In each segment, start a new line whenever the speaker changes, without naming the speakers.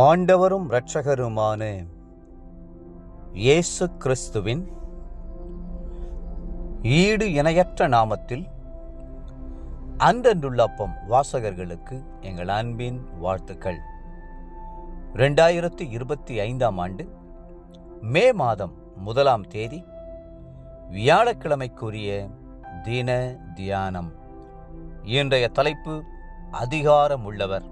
ஆண்டவரும் இரட்சகருமான இயேசு கிறிஸ்துவின் ஈடு இணையற்ற நாமத்தில் அன்றன்றுள்ள அப்பம் வாசகர்களுக்கு எங்கள் அன்பின் வாழ்த்துக்கள். 2025 ஆண்டு மே மாதம் 1ஆம் தேதி வியாழக்கிழமைக்குரிய தின தியானம். இன்றைய தலைப்பு அதிகாரம் உள்ளவர்.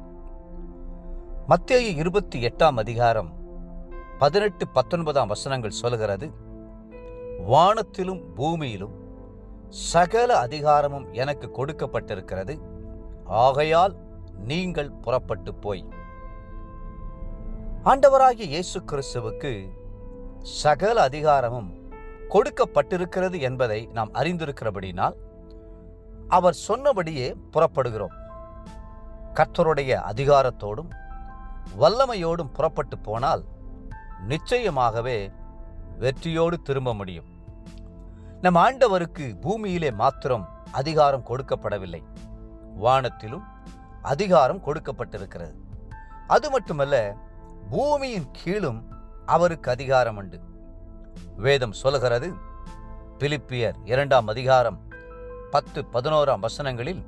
மத்தேயு 28ஆம் அதிகாரம் 18-19 வசனங்கள் சொல்கிறது, வானத்திலும் பூமியிலும் சகல அதிகாரமும் எனக்கு கொடுக்கப்பட்டிருக்கிறது, ஆகையால் நீங்கள் புறப்பட்டு போய். ஆண்டவராகிய இயேசு கிறிஸ்துவுக்கு சகல அதிகாரமும் கொடுக்கப்பட்டிருக்கிறது என்பதை நாம் அறிந்திருக்கிறபடினால் அவர் சொன்னபடியே புறப்படுகிறோம். கர்த்தருடைய அதிகாரத்தோடும் வல்லமையோடும் புறப்பட்டு போனால் நிச்சயமாகவே வெற்றியோடு திரும்ப முடியும். நம் ஆண்டவருக்கு பூமியிலே மாத்திரம் அதிகாரம் கொடுக்கப்படவில்லை, வானத்திலும் அதிகாரம் கொடுக்கப்பட்டிருக்கிறது. அது மட்டுமல்ல, பூமியின் கீழும் அவருக்கு அதிகாரம் உண்டு. வேதம் சொல்கிறது, பிலிப்பியர் 2ஆம் அதிகாரம் 10-11 வசனங்களில்,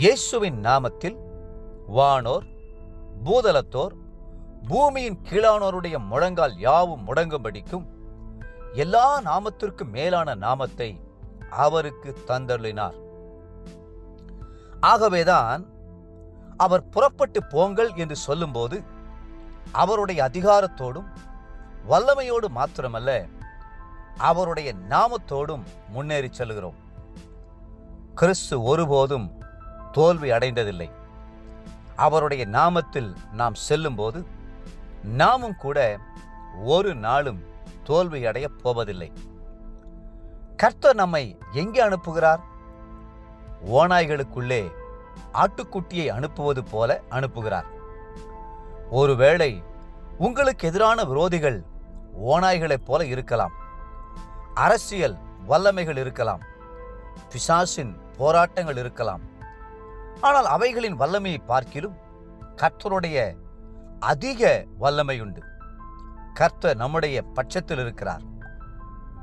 இயேசுவின் நாமத்தில் வானோர் பூதலத்தோர் பூமியின் கீழானோருடைய முழங்கால் யாவும் முடங்கும்படிக்கும் எல்லா நாமத்திற்கும் மேலான நாமத்தை அவருக்கு தந்தருளினார். ஆகவேதான் அவர் புறப்பட்டு போங்கள் என்று சொல்லும்போது அவருடைய அதிகாரத்தோடும் வல்லமையோடு மாத்திரமல்ல, அவருடைய நாமத்தோடும் முன்னேறி செல்கிறோம். கிறிஸ்து ஒருபோதும் தோல்வி அடைந்ததில்லை. அவருடைய நாமத்தில் நாம் செல்லும்போது நாமும் கூட ஒரு நாளும் தோல்வி அடைய போவதில்லை. கர்த்தர் நம்மை எங்கே அனுப்புகிறார்? ஓநாய்களுக்குள்ளே ஆட்டுக்குட்டியை அனுப்புவது போல அனுப்புகிறார். ஒருவேளை உங்களுக்கு எதிரான விரோதிகள் ஓநாய்களைப் போல இருக்கலாம், அரசியல் வல்லமைகள் இருக்கலாம், பிசாசின் போராட்டங்கள் இருக்கலாம். ஆனால் அவைகளின் வல்லமையை பார்க்கிலும் கர்த்தருடைய அதிக வல்லமை உண்டு. கர்த்தர் நம்முடைய பட்சத்தில் இருக்கிறார்.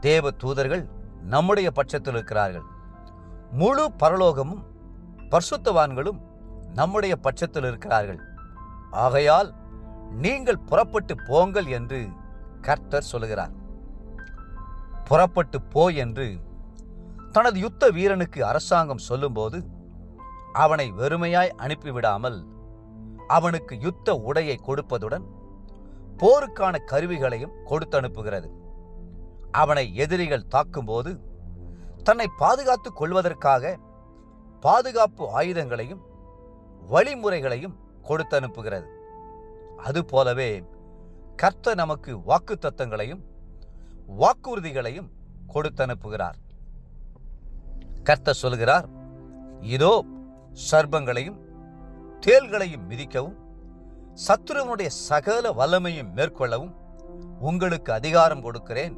தேவ தூதர்கள் நம்முடைய பட்சத்தில் இருக்கிறார்கள். முழு பரலோகமும் பரிசுத்தவான்களும் நம்முடைய பட்சத்தில் இருக்கிறார்கள். ஆகையால் நீங்கள் புறப்பட்டு போங்கள் என்று கர்த்தர் சொல்கிறார். புறப்பட்டு போ என்று தனது யுத்த வீரனுக்கு அரசாங்கம் சொல்லும்போது அவனை வெறுமையாய் அனுப்பிவிடாமல் அவனுக்கு யுத்த உடையை கொடுப்பதுடன் போருக்கான கருவிகளையும் கொடுத்து அனுப்புகிறது. அவனை எதிரிகள் தாக்கும்போது தன்னை பாதுகாத்துக் கொள்வதற்காக பாதுகாப்பு ஆயுதங்களையும் வழிமுறைகளையும் கொடுத்து அனுப்புகிறது. அதுபோலவே கர்த்தர் நமக்கு வாக்குத்தத்தங்களையும் வாக்குறுதிகளையும் கொடுத்து அனுப்புகிறார். கர்த்தர் சொல்கிறார், இதோ சர்ப்பங்களையும் தேள்களையும் மிதிக்கவும் சத்துருவனுடைய சகல வல்லமையும் மேற்கொள்ளவும் உங்களுக்கு அதிகாரம் கொடுக்கிறேன்,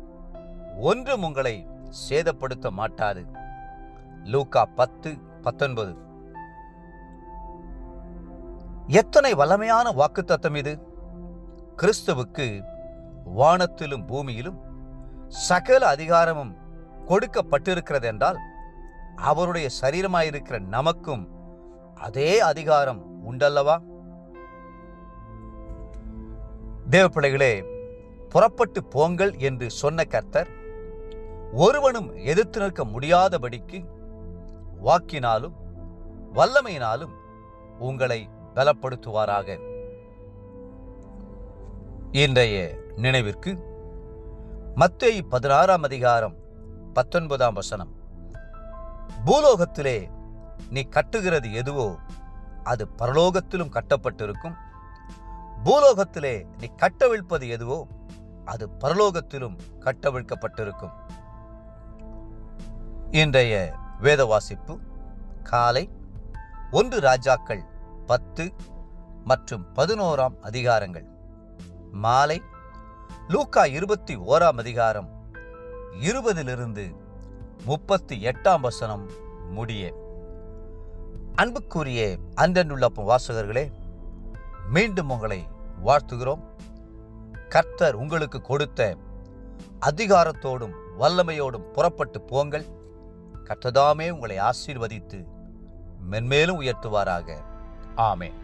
ஒன்றும் உங்களை சேதப்படுத்த மாட்டாது. லூக்கா 10:19. எத்தனை வல்லமையான வாக்குத்தத்தம் இது! கிறிஸ்துவுக்கு வானத்திலும் பூமியிலும் சகல அதிகாரமும் கொடுக்கப்பட்டிருக்கிறது என்றால் அவருடைய சரீரமாயிருக்கிற நமக்கும் அதே அதிகாரம் உண்டல்லவா? தேவ பிள்ளைகளே, புறப்பட்டு போங்கள் என்று சொன்ன கர்த்தர் ஒருவனும் எதிர்த்து நிற்க முடியாதபடிக்கு வாக்கினாலும் வல்லமையினாலும் உங்களை பலப்படுத்துவாராக. இன்றைய நினைவிற்கு மத்தேயு 16ஆம் அதிகாரம் 19 வசனம், பூலோகத்திலே நீ கட்டுகிறது எதுவோ அது பரலோகத்திலும் கட்டப்பட்டிருக்கும், பூலோகத்திலே நீ கட்டவிழ்ப்பது எதுவோ அது பரலோகத்திலும் கட்டவிழ்க்கப்பட்டிருக்கும். இன்றைய வேத வாசிப்பு காலை 1 ராஜாக்கள் 10 மற்றும் 11 அதிகாரங்கள், மாலை லூக்கா 21ஆம் அதிகாரம் 20-38 வசனம் முடிய. அன்புக்குரிய அன்றன்றுள்ள வாசகர்களே, மீண்டும் உங்களை வாழ்த்துகிறோம். கர்த்தர் உங்களுக்கு கொடுத்த அதிகாரத்தோடும் வல்லமையோடும் புறப்பட்டு போங்கள். கர்த்ததாமே உங்களை ஆசீர்வதித்து மென்மேலும் உயர்த்துவாராக. ஆமென்.